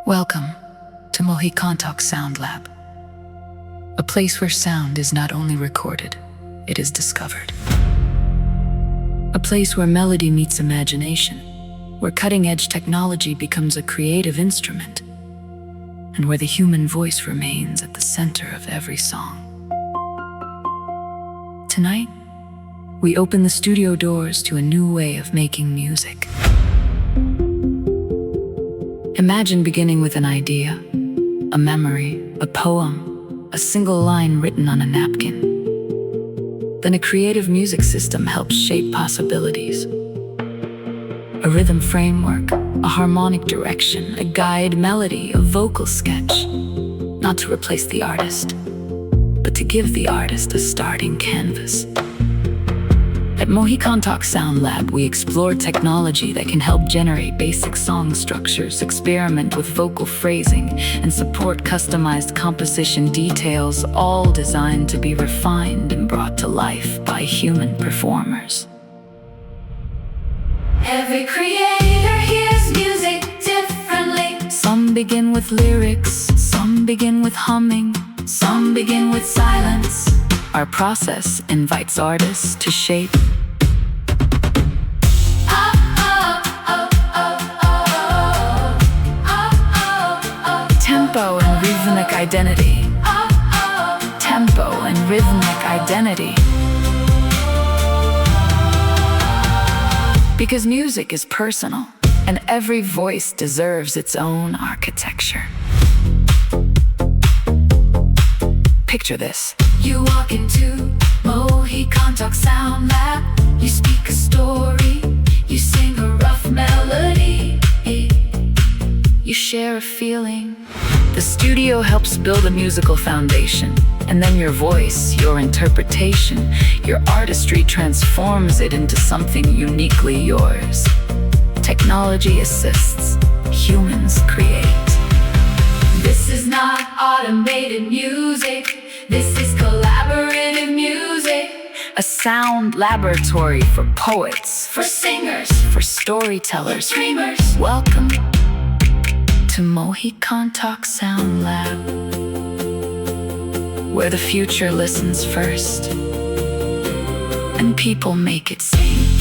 Welcome to moHiKonTok Sound Lab, a place where sound is not only recorded, it is discovered. A place where melody meets imagination, where cutting-edge technology becomes a creative instrument, and where the human voice remains at the center of every song. Tonight, we open the studio doors to a new way of making music. Imagine beginning with an idea, a memory, a poem, a single line written on a napkin. Then a creative music system helps shape possibilities. A rhythm framework, a harmonic direction, a guide melody, a vocal sketch. Not to replace the artist, but to give the artist a starting canvas. At moHiKonTok Sound Lab, we explore technology that can help generate basic song structures, experiment with vocal phrasing, and support customized composition details, all designed to be refined and brought to life by human performers. Every creator hears music differently. Some begin with lyrics, some begin with humming, Some begin with silence. Our process invites artists to shape tempo and rhythmic identity. Tempo and rhythmic identity. Because music is personal, and every voice deserves its own architecture. Picture this. You walk into moHiKonTok Sound Lab. You speak a story. You sing a rough melody. You share a feeling. The studio helps build a musical foundation, and then your voice, your interpretation, your artistry transforms it into something uniquely yours. Technology assists, humans create. This is not automated music. This is collaborative music. A sound laboratory for poets, For singers, for storytellers, dreamers. Welcome to moHiKonTok Sound Lab, where the future listens first, and people make it sing.